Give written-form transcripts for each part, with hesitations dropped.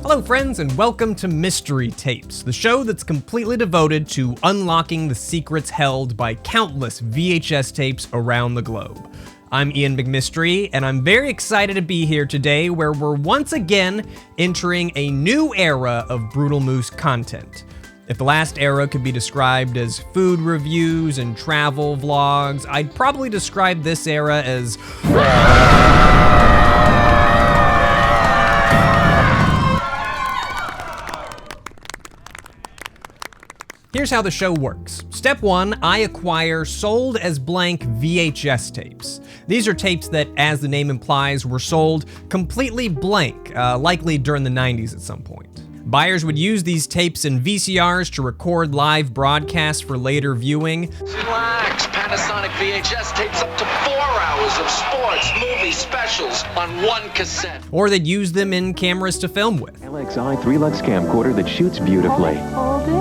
Hello friends, and welcome to Mystery Tapes, the show that's completely devoted to unlocking the secrets held by countless VHS tapes around the globe. I'm Ian McMystery, and I'm very excited to be here today where we're once again entering a new era of Brutal Moose content. If the last era could be described as food reviews and travel vlogs, I'd probably describe this era as... Here's how the show works. Step 1, I acquire sold as blank VHS tapes. These are tapes that, as the name implies, were sold completely blank, likely during the 90s at some point. Buyers would use these tapes in VCRs to record live broadcasts for later viewing. Relax, Panasonic VHS tapes up to 4 hours of sports, movie specials on one cassette. Or they'd use them in cameras to film with. LXI 3-Lux camcorder that shoots beautifully,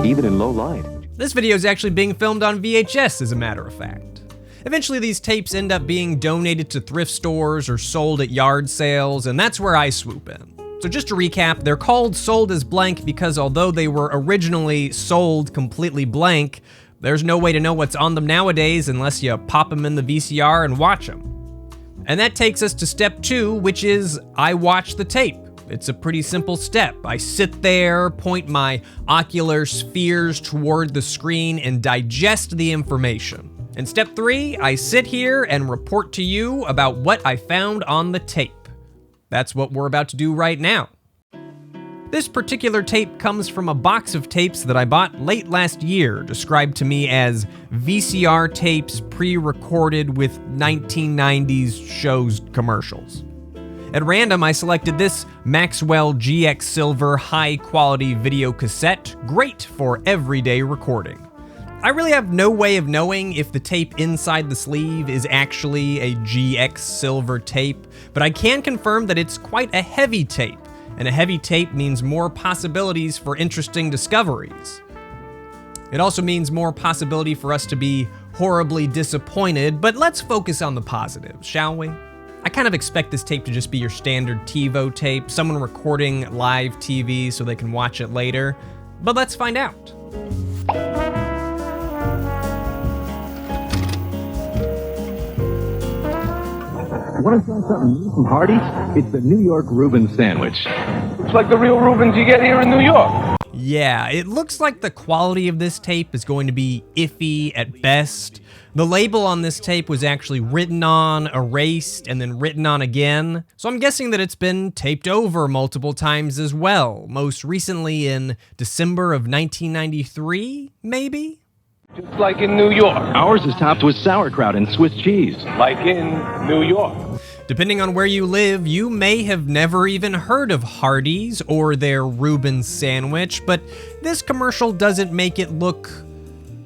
even in low light. This video is actually being filmed on VHS, as a matter of fact. Eventually, these tapes end up being donated to thrift stores or sold at yard sales, and that's where I swoop in. So just to recap, they're called sold as blank because although they were originally sold completely blank, there's no way to know what's on them nowadays unless you pop them in the VCR and watch them. And that takes us to step 2, which is I watch the tape. It's a pretty simple step. I sit there, point my ocular spheres toward the screen, and digest the information. And step 3, I sit here and report to you about what I found on the tape. That's what we're about to do right now. This particular tape comes from a box of tapes that I bought late last year, described to me as VCR tapes pre-recorded with 1990s shows commercials. At random, I selected this Maxwell GX Silver high-quality video cassette, great for everyday recording. I really have no way of knowing if the tape inside the sleeve is actually a GX Silver tape, but I can confirm that it's quite a heavy tape, and a heavy tape means more possibilities for interesting discoveries. It also means more possibility for us to be horribly disappointed, but let's focus on the positives, shall we? I kind of expect this tape to just be your standard TiVo tape, someone recording live TV so they can watch it later, but let's find out. Want to try something new from Hardee's? It's the New York Reuben sandwich. Looks like the real Reubens you get here in New York. Yeah, it looks like the quality of this tape is going to be iffy at best. The label on this tape was actually written on, erased, and then written on again. So I'm guessing that it's been taped over multiple times as well, most recently in December of 1993, maybe? Just like in New York. Ours is topped with sauerkraut and Swiss cheese. Like in New York. Depending on where you live, you may have never even heard of Hardee's or their Reuben sandwich, but this commercial doesn't make it look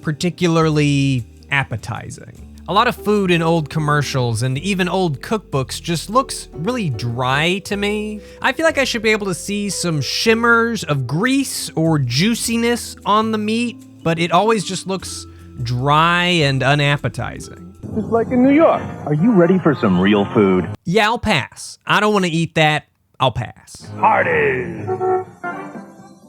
particularly appetizing. A lot of food in old commercials and even old cookbooks just looks really dry to me. I feel like I should be able to see some shimmers of grease or juiciness on the meat, but it always just looks dry and unappetizing. Just like in New York. Are you ready for some real food? Yeah, I'll pass. I don't want to eat that. I'll pass. Hardee's.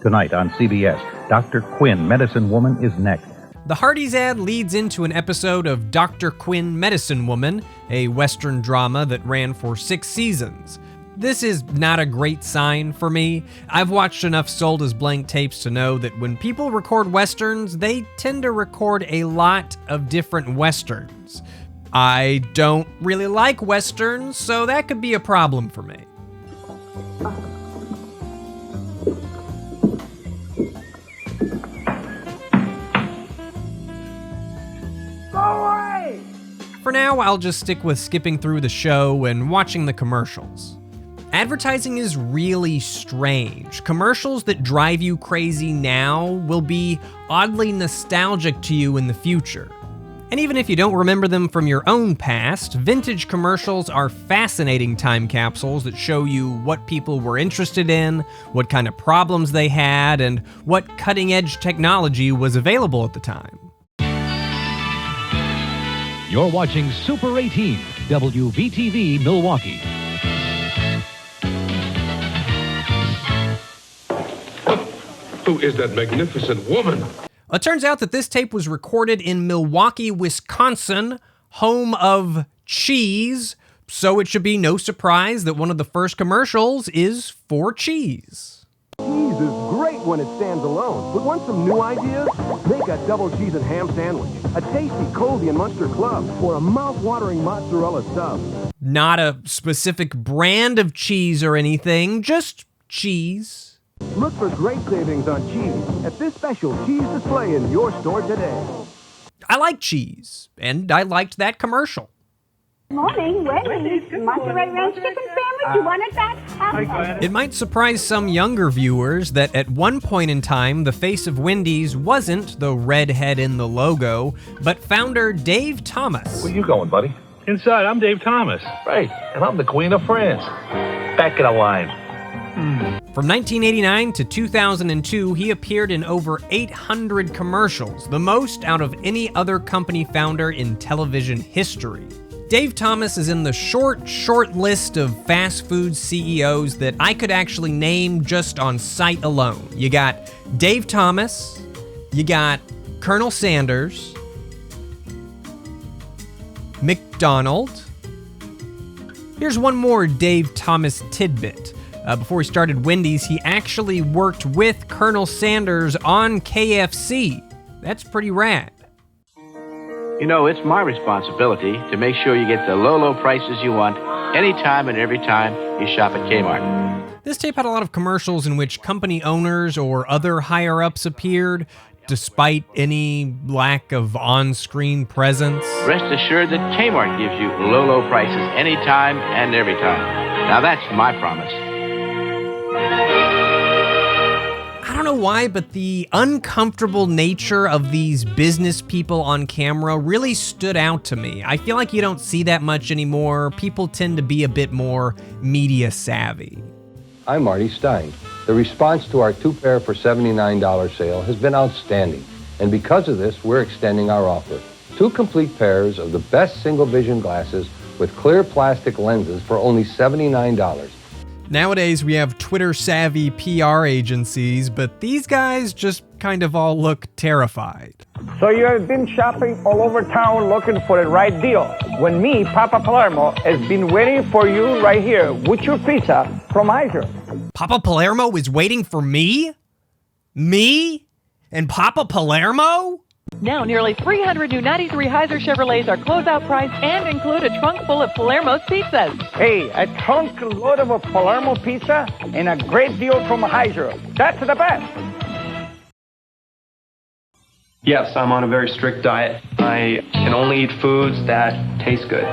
Tonight on CBS, Dr. Quinn, Medicine Woman, is next. The Hardee's ad leads into an episode of Dr. Quinn, Medicine Woman, a Western drama that ran for 6 seasons. This is not a great sign for me. I've watched enough sold as blank tapes to know that when people record Westerns, they tend to record a lot of different Westerns. I don't really like Westerns, so that could be a problem for me. For now, I'll just stick with skipping through the show and watching the commercials. Advertising is really strange. Commercials that drive you crazy now will be oddly nostalgic to you in the future. And even if you don't remember them from your own past, vintage commercials are fascinating time capsules that show you what people were interested in, what kind of problems they had, and what cutting-edge technology was available at the time. You're watching Super 18, WVTV Milwaukee. Who is that magnificent woman? It turns out that this tape was recorded in Milwaukee, Wisconsin, home of cheese, so it should be no surprise that one of the first commercials is for cheese. Cheese is great when it stands alone, but want some new ideas? Make a double cheese and ham sandwich, a tasty Colby and Munster Club, or a mouth-watering mozzarella sub. Not a specific brand of cheese or anything, just cheese. Look for great savings on cheese at this special cheese display in your store today. I like cheese, and I liked that commercial. Morning, Wendy's. Monterey Ranch chicken sandwich. You want it back? It might surprise some younger viewers that at one point in time, the face of Wendy's wasn't the redhead in the logo, but founder Dave Thomas. Where you going, buddy? Inside, I'm Dave Thomas. Right, and I'm the Queen of France. Back in the line. From 1989 to 2002, he appeared in over 800 commercials, the most out of any other company founder in television history. Dave Thomas is in the short list of fast food CEOs that I could actually name just on sight alone. You got Dave Thomas, you got Colonel Sanders, McDonald. Here's one more Dave Thomas tidbit. Before he started Wendy's, he actually worked with Colonel Sanders on KFC. That's pretty rad. You know, it's my responsibility to make sure you get the low prices you want anytime and every time you shop at Kmart. This tape had a lot of commercials in which company owners or other higher-ups appeared, despite any lack of on-screen presence. Rest assured that Kmart gives you low prices anytime and every time. Now that's my promise. I don't know why, but the uncomfortable nature of these business people on camera really stood out to me. I feel like you don't see that much anymore. People tend to be a bit more media savvy. I'm Marty Stein. The response to our 2-pair for $79 sale has been outstanding. And because of this, we're extending our offer. 2 complete pairs of the best single vision glasses with clear plastic lenses for only $79. Nowadays, we have Twitter-savvy PR agencies, but these guys just kind of all look terrified. So you have been shopping all over town looking for the right deal. When me, Papa Palermo, has been waiting for you right here with your pizza from Heiser. Papa Palermo is waiting for me? Me? And Papa Palermo? Now, nearly 300 new 93 Heiser Chevrolets are closeout price and include a trunk full of Palermo's pizzas. Hey, a trunk load of a Palermo pizza and a great deal from Heiser. That's the best. Yes, I'm on a very strict diet. I can only eat foods that taste good.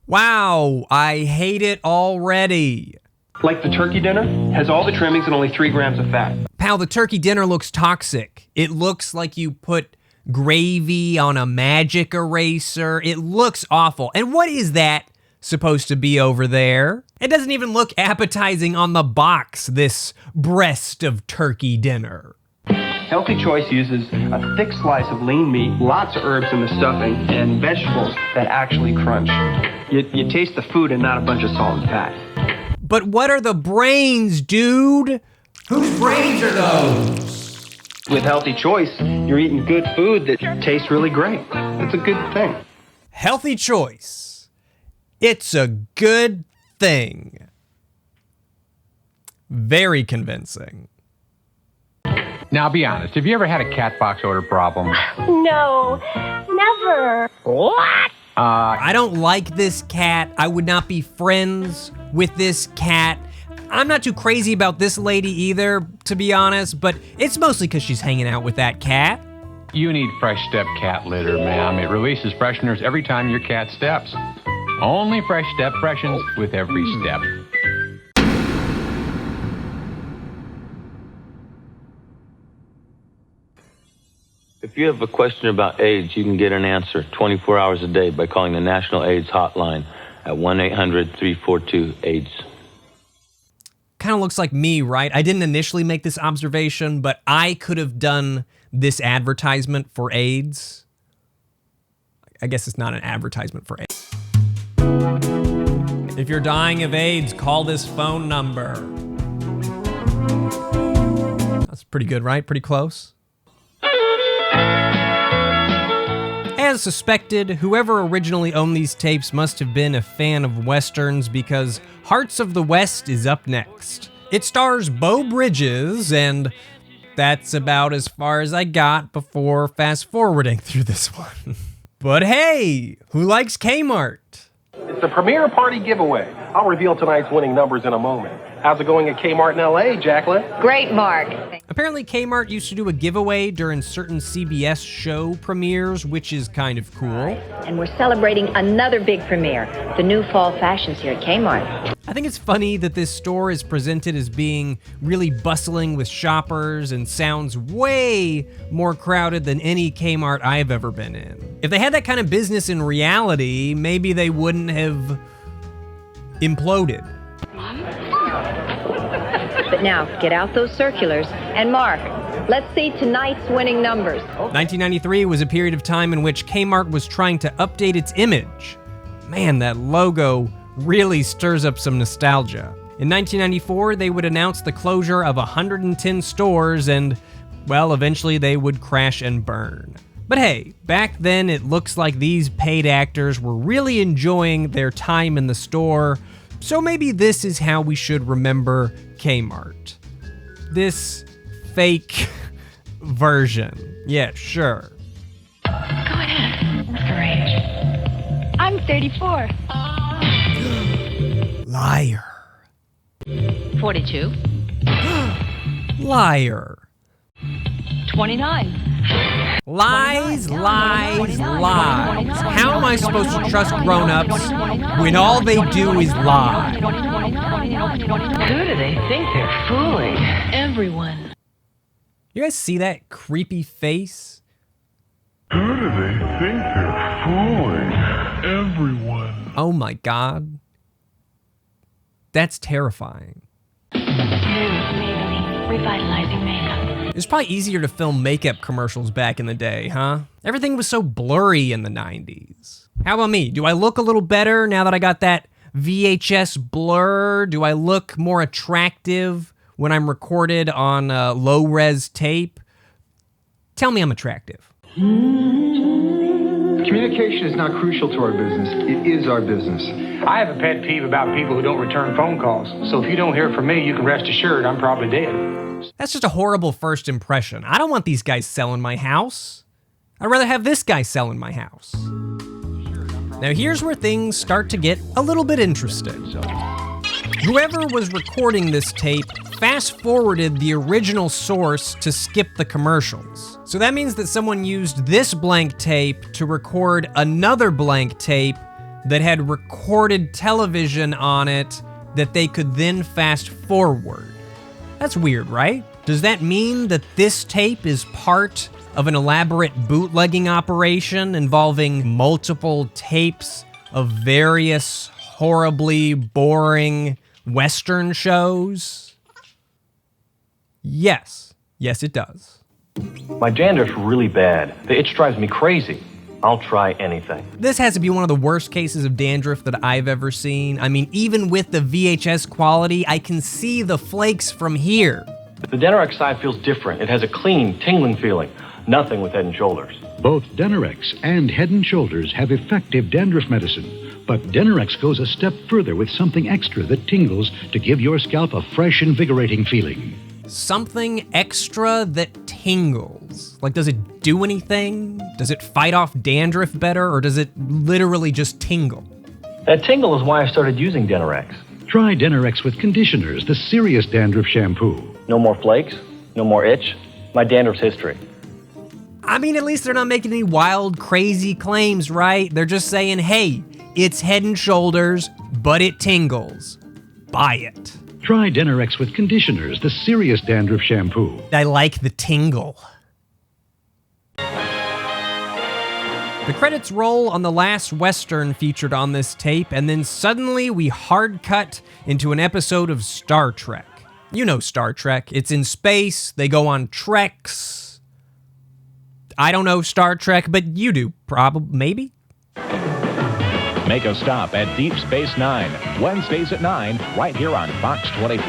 Wow, I hate it already. Like the turkey dinner, has all the trimmings and only 3 grams of fat. Pal, the turkey dinner looks toxic. It looks like you put gravy on a magic eraser. It looks awful. And what is that supposed to be over there? It doesn't even look appetizing on the box, this breast of turkey dinner. Healthy Choice uses a thick slice of lean meat, lots of herbs in the stuffing, and vegetables that actually crunch. You taste the food and not a bunch of salt and fat. But what are the brains, dude? Whose brains are those? With Healthy Choice, you're eating good food that tastes really great. It's a good thing. Healthy Choice. It's a good thing. Very convincing. Now, be honest. Have you ever had a cat box odor problem? No, never. What? I don't like this cat. I would not be friends with this cat. I'm not too crazy about this lady either, to be honest, but it's mostly because she's hanging out with that cat. You need Fresh Step cat litter, ma'am. It releases fresheners every time your cat steps. Only Fresh Step freshens with every step. If you have a question about AIDS, you can get an answer 24 hours a day by calling the National AIDS Hotline at 1-800-342-AIDS. Kind of looks like me, right? I didn't initially make this observation, but I could have done this advertisement for AIDS. I guess it's not an advertisement for AIDS. If you're dying of AIDS, call this phone number. That's pretty good, right? Pretty close. As suspected, whoever originally owned these tapes must have been a fan of Westerns because Hearts of the West is up next. It stars Beau Bridges, and that's about as far as I got before fast-forwarding through this one. But hey, who likes Kmart? It's the Premier Party giveaway. I'll reveal tonight's winning numbers in a moment. How's it going at Kmart in L.A., Jacqueline? Great, Mark. Apparently, Kmart used to do a giveaway during certain CBS show premieres, which is kind of cool. And we're celebrating another big premiere, the new fall fashions here at Kmart. I think it's funny that this store is presented as being really bustling with shoppers and sounds way more crowded than any Kmart I've ever been in. If they had that kind of business in reality, maybe they wouldn't have imploded. But now, get out those circulars. And Mark, let's see tonight's winning numbers. 1993 was a period of time in which Kmart was trying to update its image. Man, that logo really stirs up some nostalgia. In 1994, they would announce the closure of 110 stores and, well, eventually they would crash and burn. But hey, back then it looks like these paid actors were really enjoying their time in the store, so maybe this is how we should remember Kmart. This fake version. Yeah, sure. Go ahead. What's your age? I'm 34. Liar. 42. Liar. 29. Lies, lies, lies. How am I supposed to trust grown-ups when all they do is lie? Who do they think they're fooling? Everyone. You guys see that creepy face? Who do they think they're fooling? Everyone. Oh my God. That's terrifying. New Maybelline Revitalizing Makeup. It was probably easier to film makeup commercials back in the day, huh? Everything was so blurry in the 90s. How about me? Do I look a little better now that I got that VHS blur? Do I look more attractive when I'm recorded on low-res tape? Tell me I'm attractive. Communication is not crucial to our business. It is our business. I have a pet peeve about people who don't return phone calls. So if you don't hear from me, you can rest assured I'm probably dead. That's just a horrible first impression. I don't want these guys selling my house. I'd rather have this guy selling my house. Now here's where things start to get a little bit interesting. Whoever was recording this tape fast-forwarded the original source to skip the commercials. So that means that someone used this blank tape to record another blank tape that had recorded television on it that they could then fast-forward. That's weird, right? Does that mean that this tape is part of an elaborate bootlegging operation involving multiple tapes of various horribly boring Western shows? Yes. Yes, it does. My dandruff's really bad. The itch drives me crazy. I'll try anything. This has to be one of the worst cases of dandruff that I've ever seen. I mean, even with the VHS quality, I can see the flakes from here. The Denorex side feels different. It has a clean, tingling feeling. Nothing with Head & Shoulders. Both Denorex and Head & Shoulders have effective dandruff medicine, but Denorex goes a step further with something extra that tingles to give your scalp a fresh, invigorating feeling. Something extra that tingles. Like, does it do anything? Does it fight off dandruff better, or does it literally just tingle? That tingle is why I started using Denorex. Try Denorex with conditioners, the serious dandruff shampoo. No more flakes, no more itch. My dandruff's history. I mean, at least they're not making any wild, crazy claims, right? They're just saying, hey, it's Head & Shoulders, but it tingles. Buy it. Try Denorex with conditioners, the serious dandruff shampoo. I like the tingle. The credits roll on the last Western featured on this tape, and then suddenly we hard cut into an episode of Star Trek. You know Star Trek. It's in space, they go on treks. I don't know Star Trek, but you do, probably, maybe? Make a stop at Deep Space Nine, Wednesdays at 9, right here on Fox 24.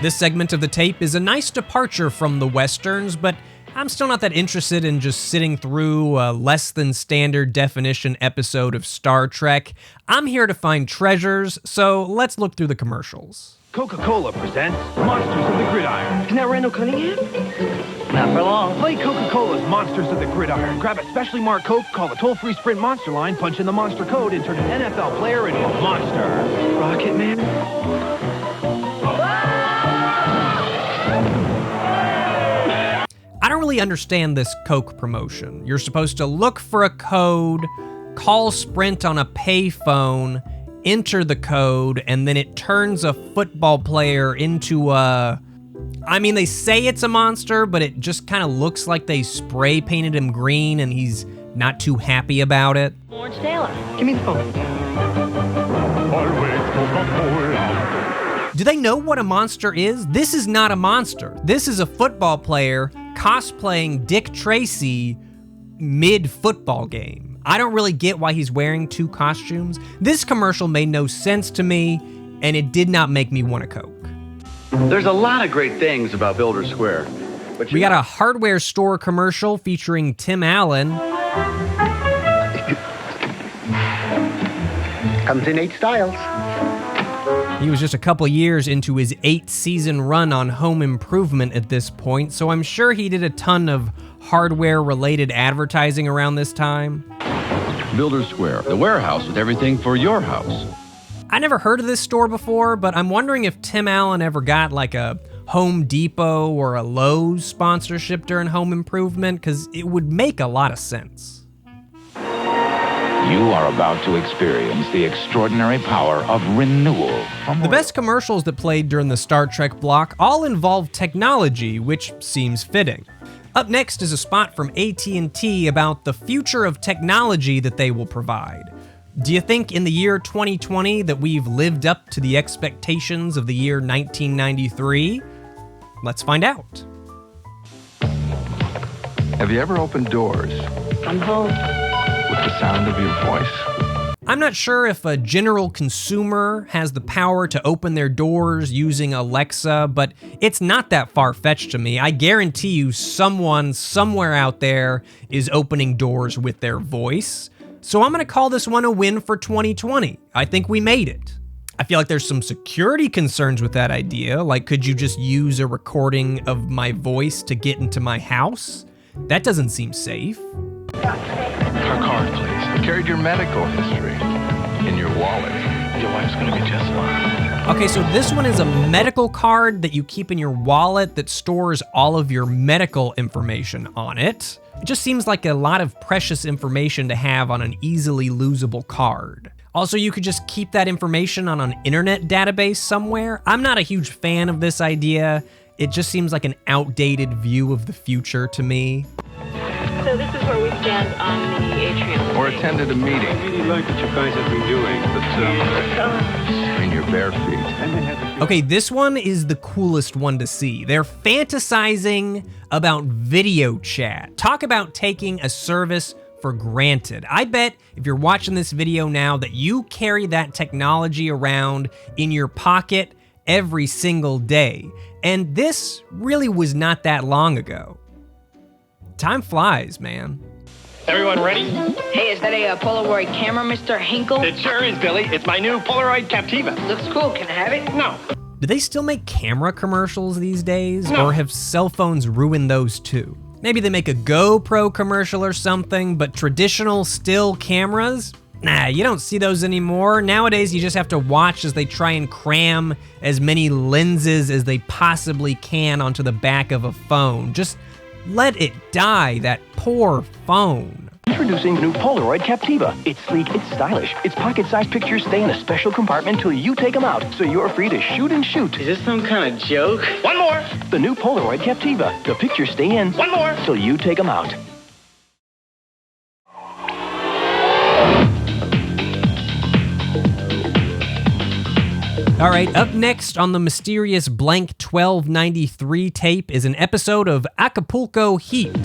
This segment of the tape is a nice departure from the westerns, but I'm still not that interested in just sitting through a less than standard definition episode of Star Trek. I'm here to find treasures, so let's look through the commercials. Coca-Cola presents Monsters of the Gridiron. Isn't that Randall Cunningham? Not for long. Play Coca-Cola's Monsters of the Gridiron. Grab a specially marked Coke, call the toll-free Sprint Monster line, punch in the Monster code, and turn an NFL player into a monster. Rocket Man? I don't really understand this Coke promotion. You're supposed to look for a code, call Sprint on a payphone, enter the code, and then it turns a football player into a... I mean, they say it's a monster, but it just kind of looks like they spray painted him green and he's not too happy about it. Orange Taylor. Give me the phone. Do they know what a monster is? This is not a monster. This is a football player cosplaying Dick Tracy mid-football game. I don't really get why he's wearing two costumes. This commercial made no sense to me, and it did not make me want a Coke. There's a lot of great things about Builders Square. But we got a hardware store commercial featuring Tim Allen. Comes in 8 styles. He was just a couple years into his 8-season run on Home Improvement at this point, so I'm sure he did a ton of hardware-related advertising around this time. Builders Square, the warehouse with everything for your house. I never heard of this store before, but I'm wondering if Tim Allen ever got like a Home Depot or a Lowe's sponsorship during Home Improvement, because it would make a lot of sense. You are about to experience the extraordinary power of renewal. The best commercials that played during the Star Trek block all involve technology, which seems fitting. Up next is a spot from AT&T about the future of technology that they will provide. Do you think in the year 2020 that we've lived up to the expectations of the year 1993? Let's find out. Have you ever opened doors? I'm home. With the sound of your voice? I'm not sure if a general consumer has the power to open their doors using Alexa, but it's not that far-fetched to me. I guarantee you someone somewhere out there is opening doors with their voice. So I'm going to call this one a win for 2020. I think we made it. I feel like there's some security concerns with that idea. Like, could you just use a recording of my voice to get into my house? That doesn't seem safe. Our card, please. I carried your medical history in your wallet. Your wife's gonna be just fine. Okay, so this one is a medical card that you keep in your wallet that stores all of your medical information on it. It just seems like a lot of precious information to have on an easily losable card. Also, you could just keep that information on an internet database somewhere. I'm not a huge fan of this idea. It just seems like an outdated view of the future to me. So this is where we stand on the atrium. Or attended a meeting. I really like what you guys have been doing, but In your bare feet. Okay, this one is the coolest one to see. They're fantasizing about video chat. Talk about taking a service for granted. I bet if you're watching this video now that you carry that technology around in your pocket every single day. And this really was not that long ago. Time flies, man. Everyone ready? Hey, is that a Polaroid camera, Mr. Hinkle? It sure is, Billy. It's my new Polaroid Captiva. Looks cool. Can I have it? No. Do they still make camera commercials these days? No. Or have cell phones ruined those too? Maybe they make a GoPro commercial or something, but traditional still cameras? Nah, you don't see those anymore. Nowadays, you just have to watch as they try and cram as many lenses as they possibly can onto the back of a phone. Just let it die, that poor phone. Introducing the new Polaroid Captiva. It's sleek, it's stylish. Its pocket-sized pictures stay in a special compartment till you take them out, so you're free to shoot and shoot. Is this some kind of joke? One more. The new Polaroid Captiva. The pictures stay in. One more. Till you take them out. All right, up next on the mysterious blank 1293 tape is an episode of Acapulco Heat.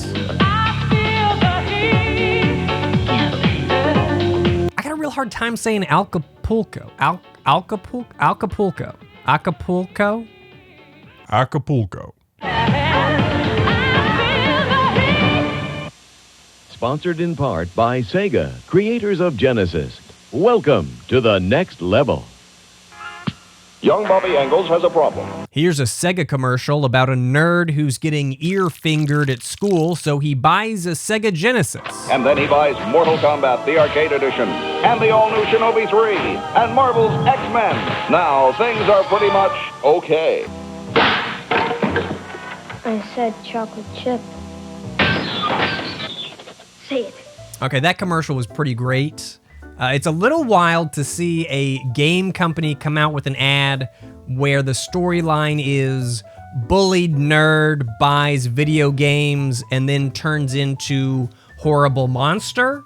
I got a real hard time saying Acapulco. Acapulco? Acapulco. Sponsored in part by Sega, creators of Genesis. Welcome to the next level. Young Bobby Engels has a problem. Here's a Sega commercial about a nerd who's getting ear-fingered at school, so he buys a Sega Genesis. And then he buys Mortal Kombat, the arcade edition, and the all-new Shinobi 3, and Marvel's X-Men. Now, things are pretty much okay. I said chocolate chip. Say it. Okay, that commercial was pretty great. It's a little wild to see a game company come out with an ad where the storyline is bullied nerd buys video games and then turns into horrible monster.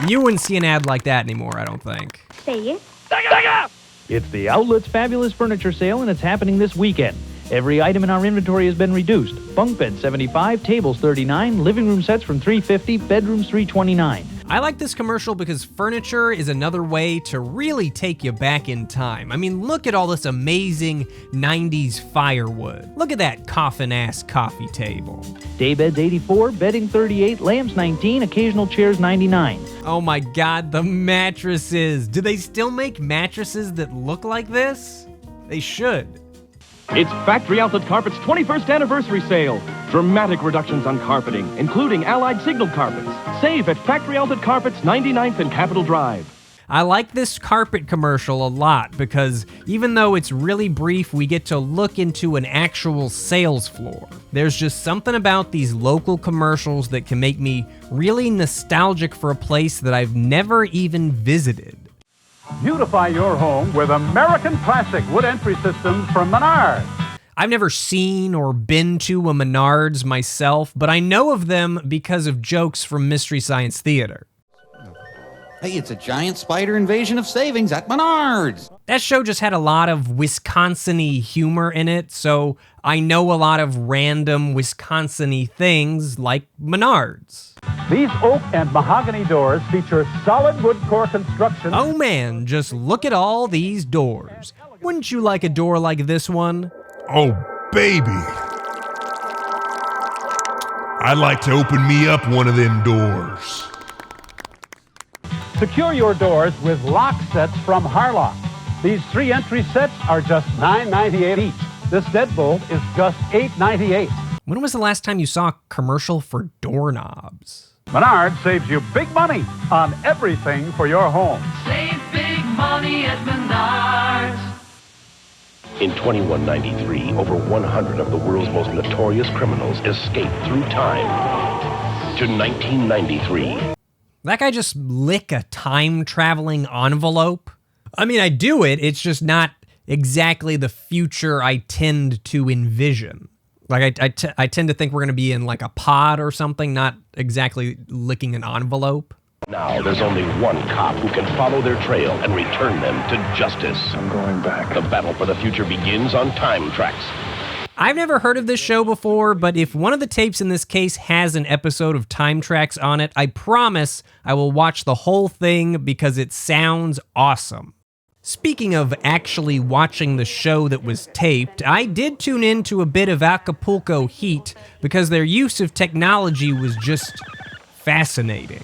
You wouldn't see an ad like that anymore, I don't think. Say it. It's the Outlet's Fabulous Furniture Sale, and it's happening this weekend. Every item in our inventory has been reduced. Bunk beds $75, tables $39, living room sets from $350, bedrooms $329. I like this commercial because furniture is another way to really take you back in time. I mean, look at all this amazing 90s firewood. Look at that coffin-ass coffee table. Daybeds $84, bedding $38, lamps $19, occasional chairs $99. Oh my God, the mattresses. Do they still make mattresses that look like this? They should. It's Factory Outlet Carpet's 21st anniversary sale. Dramatic reductions on carpeting, including Allied Signal carpets. Save at Factory Outlet Carpets, 99th and Capitol Drive. I like this carpet commercial a lot because even though it's really brief, we get to look into an actual sales floor. There's just something about these local commercials that can make me really nostalgic for a place that I've never even visited. Beautify your home with American Classic wood entry systems from Menards. I've never seen or been to a Menards myself, but I know of them because of jokes from Mystery Science Theater. Hey, it's a giant spider invasion of savings at Menards. That show just had a lot of Wisconsin-y humor in it, so I know a lot of random Wisconsin-y things like Menards. These oak and mahogany doors feature solid wood core construction. Oh man, just look at all these doors. Wouldn't you like a door like this one? Oh, baby. I'd like to open me up one of them doors. Secure your doors with lock sets from Harlock. These 3 entry sets are just $9.98 each. This deadbolt is just $8.98. When was the last time you saw a commercial for doorknobs? Menards saves you big money on everything for your home. Save big money at Menards. In 2193, over 100 of the world's most notorious criminals escaped through time to 1993. That guy just lick a time-traveling envelope? I mean, I do it, it's just not exactly the future I tend to envision. Like, I tend to think we're going to be in, like, a pod or something, not exactly licking an envelope. Now, there's only one cop who can follow their trail and return them to justice. I'm going back. The battle for the future begins on Time Tracks. I've never heard of this show before, but if one of the tapes in this case has an episode of Time Tracks on it, I promise I will watch the whole thing because it sounds awesome. Speaking of actually watching the show that was taped, I did tune into a bit of Acapulco Heat because their use of technology was just fascinating.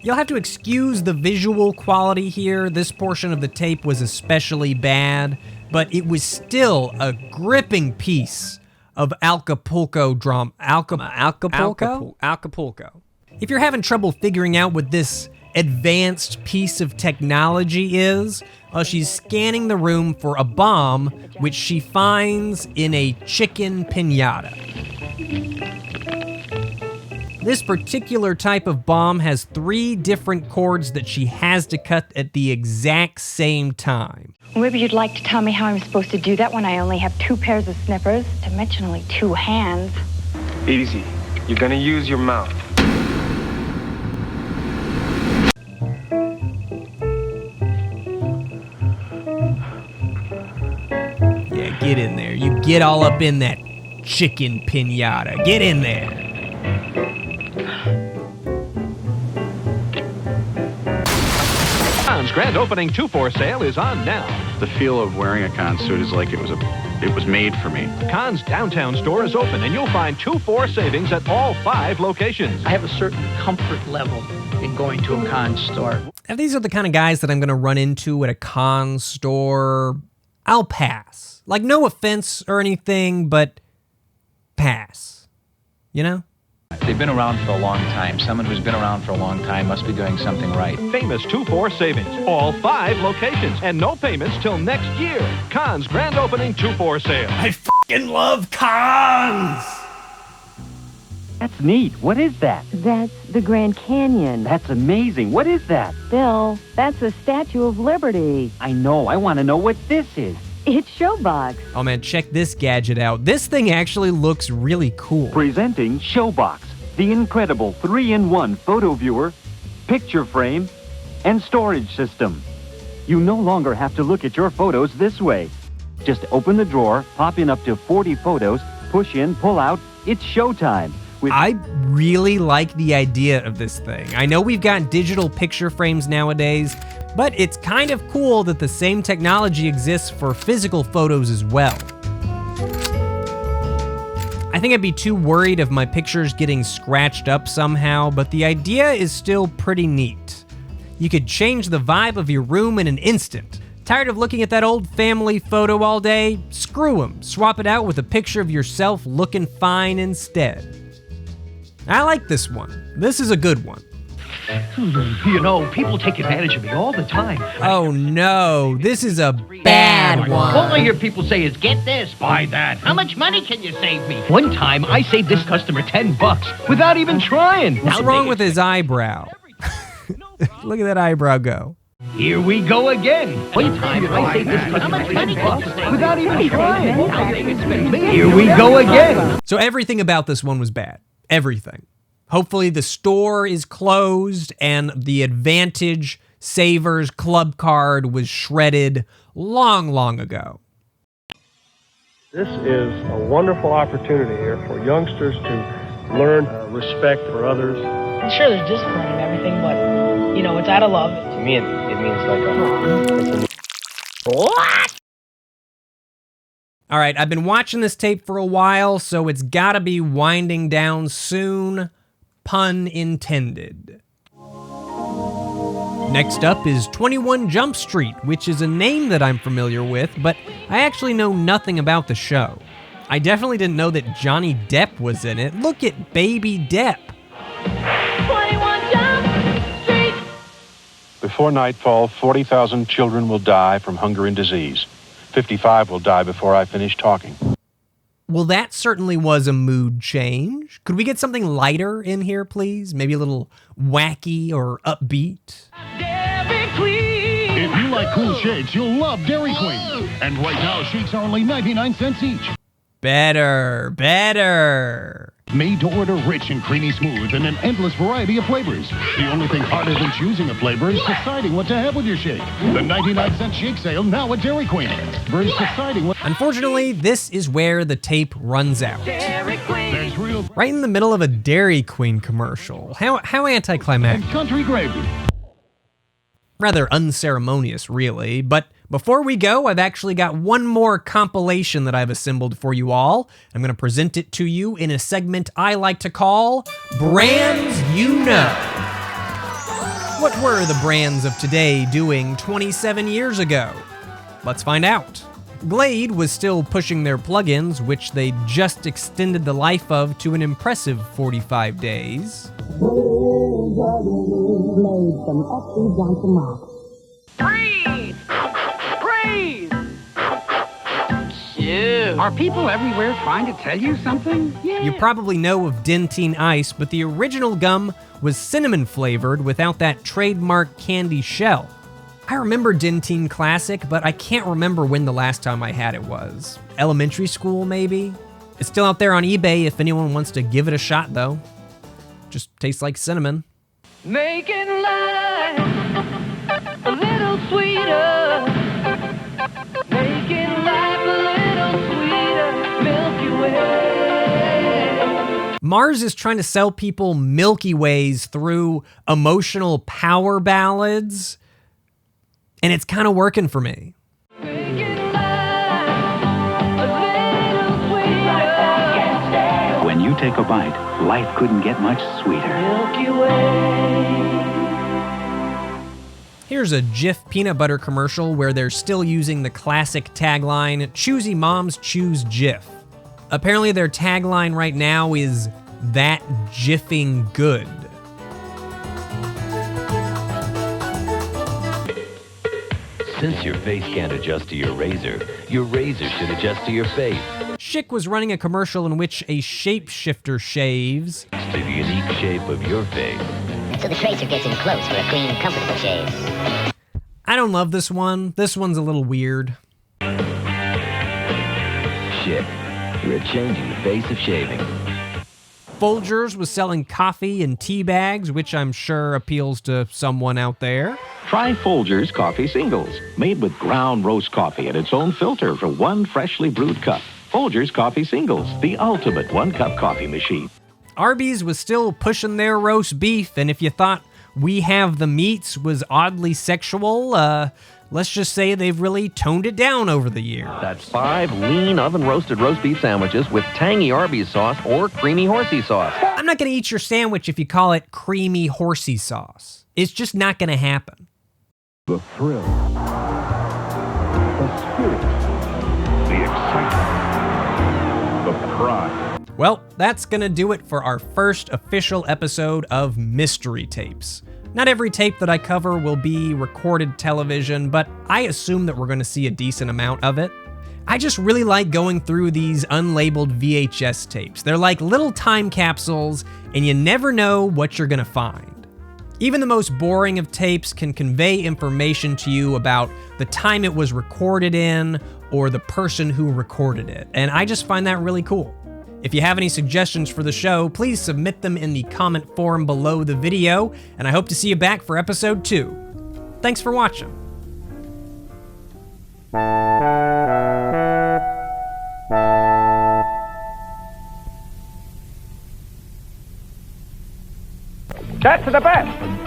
You'll have to excuse the visual quality here. This portion of the tape was especially bad, but it was still a gripping piece of Acapulco drama. Acapulco? If you're having trouble figuring out what this advanced piece of technology is, she's scanning the room for a bomb, which she finds in a chicken piñata. This particular type of bomb has 3 different cords that she has to cut at the exact same time. Maybe you'd like to tell me how I'm supposed to do that when I only have 2 pairs of snippers, dimensionally 2 hands. Easy. You're gonna use your mouth. Get in there. You get all up in that chicken piñata. Get in there. Conn's grand opening 2-4 sale is on now. The feel of wearing a Con suit is like it was made for me. Conn's downtown store is open, and you'll find 2-4 savings at all 5 locations. I have a certain comfort level in going to a Con store. If these are the kind of guys that I'm going to run into at a Con store, I'll pass. Like, no offense or anything, but pass. You know? They've been around for a long time. Someone who's been around for a long time must be doing something right. Famous 2-4 savings, all 5 locations, and no payments till next year. Conn's grand opening 2-4 sale. I f***ing love Cons! That's neat. What is that? That's the Grand Canyon. That's amazing. What is that? Bill, that's the Statue of Liberty. I know. I want to know what this is. It's Showbox. Oh man, check this gadget out. This thing actually looks really cool. Presenting Showbox, the incredible 3-in-1 photo viewer, picture frame, and storage system. You no longer have to look at your photos this way. Just open the drawer, pop in up to 40 photos, push in, pull out. It's showtime. I really like the idea of this thing. I know we've got digital picture frames nowadays, but it's kind of cool that the same technology exists for physical photos as well. I think I'd be too worried of my pictures getting scratched up somehow, but the idea is still pretty neat. You could change the vibe of your room in an instant. Tired of looking at that old family photo all day? Screw 'em. Swap it out with a picture of yourself looking fine instead. I like this one. This is a good one. You know, people take advantage of me all the time. Oh no, this is a bad one. All I hear people say is, get this, buy that. How much money can you save me? One time, I saved this customer $10 without even trying. What's wrong with his eyebrow? Look at that eyebrow go. Here we go again. One time, I saved this customer $10 without even trying. Here we go again. So everything about this one was bad. Everything. Hopefully the store is closed and the Advantage Savers Club card was shredded long ago. This is a wonderful opportunity here for youngsters to learn respect for others. Sure, there's discipline and everything, but, you know, it's out of love. To me, it means like What? All right, I've been watching this tape for a while, so it's gotta be winding down soon. Pun intended. Next up is 21 Jump Street, which is a name that I'm familiar with, but I actually know nothing about the show. I definitely didn't know that Johnny Depp was in it. Look at baby Depp. 21 Jump Street. Before nightfall, 40,000 children will die from hunger and disease. 55 will die before I finish talking. Well, that certainly was a mood change. Could we get something lighter in here, please? Maybe a little wacky or upbeat? If you like cool shakes, you'll love Dairy Queen. And right now, shakes are only 99 cents each. Better. Made to order, rich and creamy smooth, and an endless variety of flavors. The only thing harder than choosing a flavor is deciding what to have with your shake. The 99-cent shake sale now at Dairy Queen. Deciding what. Unfortunately, this is where the tape runs out. Dairy Queen. Right in the middle of a Dairy Queen commercial. How anticlimactic. Country gravy. Rather unceremonious, really. But before we go, I've actually got one more compilation that I've assembled for you all. I'm going to present it to you in a segment I like to call Brands You Know. What were the brands of today doing 27 years ago? Let's find out. Glade was still pushing their plugins, which they just extended the life of to an impressive 45 days. Breathe! Breathe! Shoo! Are people everywhere trying to tell you something? Yeah. You probably know of Dentine Ice, but the original gum was cinnamon flavored without that trademark candy shell. I remember Dentine Classic, but I can't remember when the last time I had it was. Elementary school, maybe? It's still out there on eBay if anyone wants to give it a shot, though. Just tastes like cinnamon. Making life a little sweeter. Making life a little Mars is trying to sell people Milky Ways through emotional power ballads, and it's kind of working for me. When you take a bite, life couldn't get much sweeter. Milky Way. Here's a Jif peanut butter commercial where they're still using the classic tagline, "Choosy moms choose Jif." Apparently their tagline right now is, "That Jiffing good." Since your face can't adjust to your razor should adjust to your face. Schick was running a commercial in which a shapeshifter shaves To the unique shape of your face. So the tracer gets in close for a clean, comfortable shave. I don't love this one. This one's a little weird. Schick, we're changing the face of shaving. Folgers was selling coffee and tea bags, which I'm sure appeals to someone out there. Try Folgers Coffee Singles, made with ground roast coffee and its own filter for one freshly brewed cup. Folgers Coffee Singles, the ultimate one-cup coffee machine. Arby's was still pushing their roast beef, and if you thought We Have the Meats was oddly sexual, let's just say they've really toned it down over the years. That's 5 lean oven-roasted roast beef sandwiches with tangy Arby's sauce or creamy horsey sauce. I'm not going to eat your sandwich if you call it creamy horsey sauce. It's just not going to happen. The thrill, the spirit, the excitement, the pride. Well, that's going to do it for our first official episode of Mystery Tapes. Not every tape that I cover will be recorded television, but I assume that we're going to see a decent amount of it. I just really like going through these unlabeled VHS tapes. They're like little time capsules, and you never know what you're going to find. Even the most boring of tapes can convey information to you about the time it was recorded in or the person who recorded it, and I just find that really cool. If you have any suggestions for the show, please submit them in the comment form below the video, and I hope to see you back for episode 2. Thanks for watching. That's the best.